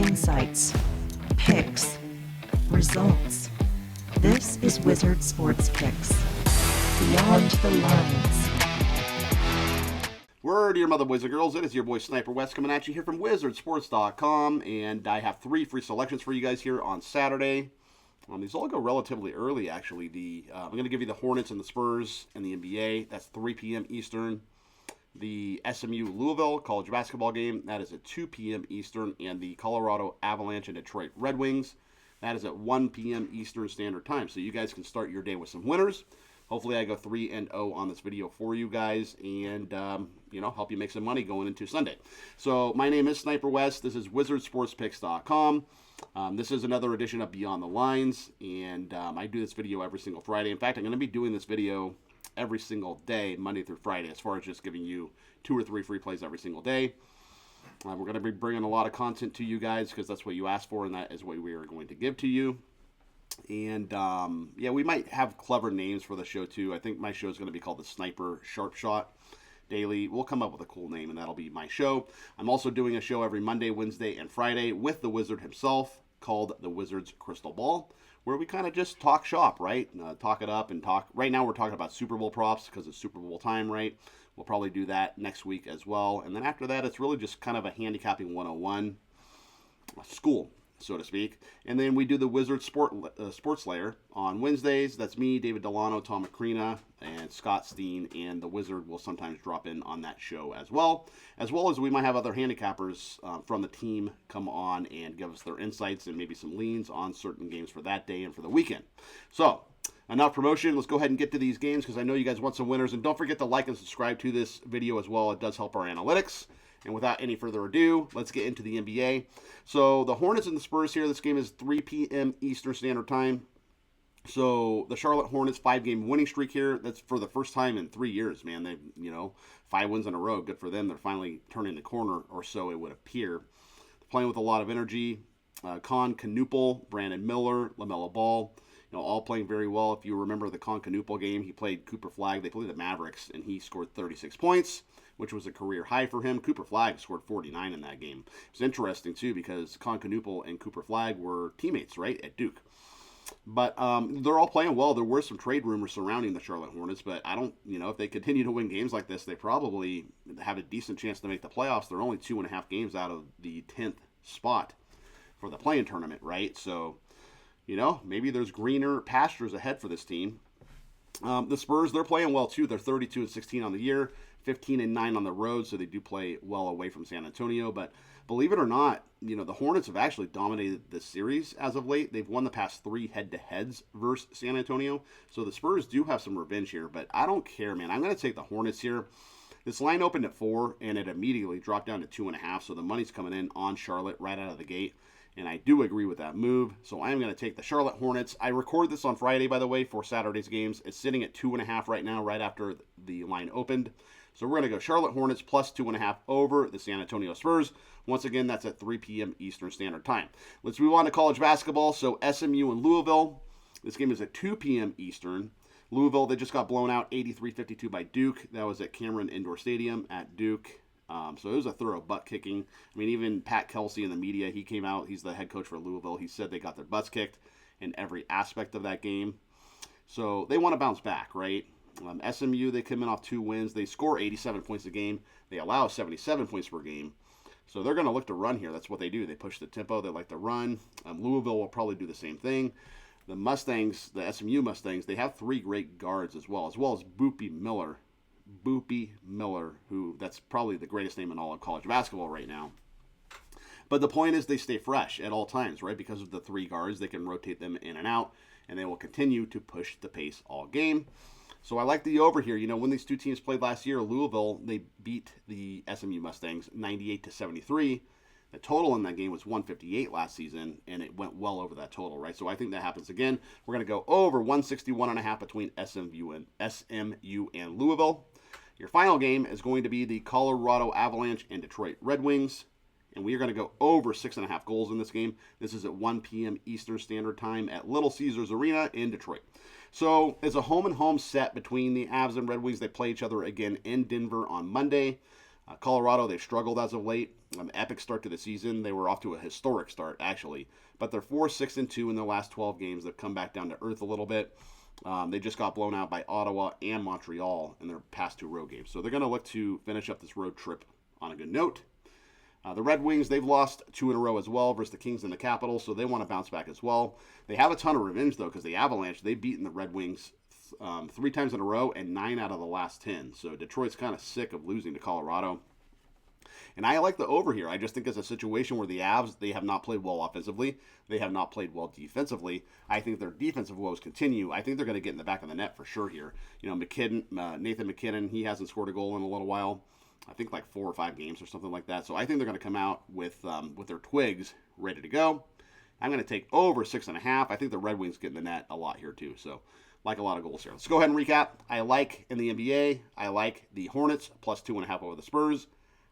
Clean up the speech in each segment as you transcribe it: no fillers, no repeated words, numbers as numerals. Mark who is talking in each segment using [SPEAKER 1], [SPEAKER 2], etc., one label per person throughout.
[SPEAKER 1] insights, picks, results. This is Wizard Sports Picks. Beyond the Lines.
[SPEAKER 2] Word to your mother, boys and girls. It is your boy Sniper West coming at you here from wizardsports.com, and I have 3 free selections for you guys here on Saturday. These all go relatively early, actually. I'm going to give you the Hornets and the Spurs and the NBA. That's 3 p.m. Eastern. The SMU Louisville college basketball game, that is at 2 p.m. Eastern. And the Colorado Avalanche and Detroit Red Wings, that is at 1 p.m. Eastern Standard Time. So you guys can start your day with some winners. Hopefully I go 3-0 on this video for you guys and, help you make some money going into Sunday. So my name is Sniper West. This is wizardsportspicks.com. This is another edition of Beyond the Lines, and I do this video every single Friday. In fact, I'm going to be doing this video every single day, Monday through Friday, as far as just giving you 2 or 3 free plays every single day. We're going to be bringing a lot of content to you guys because that's what you asked for, and that is what we are going to give to you. And, we might have clever names for the show, too. I think my show is going to be called the Sniper Sharp Shot Daily. We'll come up with a cool name, and that'll be my show. I'm also doing a show every Monday, Wednesday, and Friday with the Wizard himself called The Wizard's Crystal Ball, where we kind of just talk shop, right? Talk it up and talk. Right now we're talking about Super Bowl props because it's Super Bowl time, right? We'll probably do that next week as well. And then after that, it's really just kind of a handicapping 101 school, so to speak. And then we do the Wizard Sports Layer on Wednesdays. That's me, David Delano, Tom Macrina, and Scott Steen, and the Wizard will sometimes drop in on that show as well as we might have other handicappers from the team come on and give us their insights and maybe some leans on certain games for that day and for the weekend. So, enough promotion. Let's go ahead and get to these games because I know you guys want some winners. And don't forget to like and subscribe to this video as well. It does help our analytics. And without any further ado, let's get into the NBA. So the Hornets and the Spurs here. This game is 3 p.m. Eastern Standard Time. So the Charlotte Hornets 5-game winning streak here. That's for the first time in 3 years, man. They've, 5 wins in a row. Good for them. They're finally turning the corner, or so it would appear. They're playing with a lot of energy. Con Knuppel, Brandon Miller, LaMelo Ball, all playing very well. If you remember the Con Knuppel game, he played Cooper Flagg. They played the Mavericks, and he scored 36 points. Which was a career high for him. Cooper Flagg scored 49 in that game. It's interesting, too, because Con Knuppel and Cooper Flagg were teammates, right, at Duke. But they're all playing well. There were some trade rumors surrounding the Charlotte Hornets, but I don't, if they continue to win games like this, they probably have a decent chance to make the playoffs. They're only 2.5 games out of the 10th spot for the play-in tournament, right? So, maybe there's greener pastures ahead for this team. The Spurs, they're playing well, too. They're 32-16 on the year. 15-9 on the road, so they do play well away from San Antonio. But believe it or not, the Hornets have actually dominated this series as of late. They've won the past 3 head-to-heads versus San Antonio. So the Spurs do have some revenge here, but I don't care, man. I'm going to take the Hornets here. This line opened at 4, and it immediately dropped down to 2.5, so the money's coming in on Charlotte right out of the gate. And I do agree with that move, so I am going to take the Charlotte Hornets. I record this on Friday, by the way, for Saturday's games. It's sitting at 2.5 right now, right after the line opened. So we're going to go Charlotte Hornets plus 2.5 over the San Antonio Spurs. Once again, that's at 3 p.m. Eastern Standard Time. Let's move on to college basketball. So SMU and Louisville. This game is at 2 p.m. Eastern. Louisville, they just got blown out 83-52 by Duke. That was at Cameron Indoor Stadium at Duke. So it was a thorough butt kicking. I mean, even Pat Kelsey in the media, he came out. He's the head coach for Louisville. He said they got their butts kicked in every aspect of that game. So they want to bounce back, right? SMU, they come in off 2 wins. They score 87 points a game. They allow 77 points per game. So they're going to look to run here. That's what they do. They push the tempo. They like to run. Louisville will probably do the same thing. The Mustangs, the SMU Mustangs, they have 3 great guards as well as Boopy Miller. Boopy Miller, who that's probably the greatest name in all of college basketball right now. But the point is they stay fresh at all times, right? Because of the 3 guards, they can rotate them in and out, and they will continue to push the pace all game. So I like the over here. When these 2 teams played last year, Louisville, they beat the SMU Mustangs 98-73. The total in that game was 158 last season, and it went well over that total, right? So I think that happens again. We're going to go over 161.5 between SMU and Louisville. Your final game is going to be the Colorado Avalanche and Detroit Red Wings. And we are going to go over 6.5 goals in this game. This is at 1 p.m. Eastern Standard Time at Little Caesars Arena in Detroit. So it's a home-and-home set between the Avs and Red Wings. They play each other again in Denver on Monday. Colorado, they've struggled as of late. Epic start to the season. They were off to a historic start, actually. But they're 4-6-2 in their last 12 games. They've come back down to earth a little bit. They just got blown out by Ottawa and Montreal in their past 2 road games. So they're going to look to finish up this road trip on a good note. The Red Wings, they've lost 2 in a row as well versus the Kings and the Capitals, so they want to bounce back as well. They have a ton of revenge, though, because the Avalanche, they've beaten the Red Wings 3 times in a row and 9 out of the last 10. So Detroit's kind of sick of losing to Colorado. And I like the over here. I just think it's a situation where the Avs, they have not played well offensively. They have not played well defensively. I think their defensive woes continue. I think they're going to get in the back of the net for sure here. You know, Nathan McKinnon, he hasn't scored a goal in a little while. I think like 4 or 5 games or something like that. So I think they're going to come out with their twigs ready to go. I'm going to take over 6.5. I think the Red Wings get in the net a lot here too. So like a lot of goals here. Let's go ahead and recap. I like in the NBA, I like the Hornets plus 2.5 over the Spurs.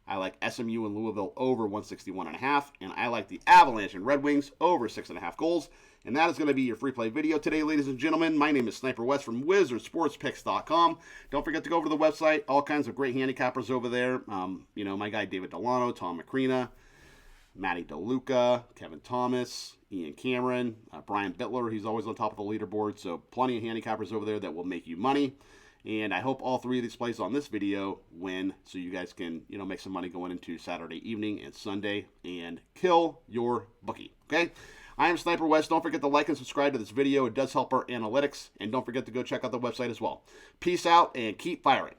[SPEAKER 2] I like SMU and Louisville over 161.5. And I like the Avalanche and Red Wings over 6.5 goals. And that is going to be your free play video today, ladies and gentlemen. My name is Sniper West from WizardSportsPicks.com. Don't forget to go over to the website. All kinds of great handicappers over there. You know, my guy David Delano, Tom Macrina, Matty DeLuca, Kevin Thomas, Ian Cameron, Brian Bittler. He's always on top of the leaderboard. So plenty of handicappers over there that will make you money. And I hope all 3 of these plays on this video win so you guys can, you know, make some money going into Saturday evening and Sunday and kill your bookie. Okay? I am Sniper West. Don't forget to like and subscribe to this video. It does help our analytics. And don't forget to go check out the website as well. Peace out and keep firing.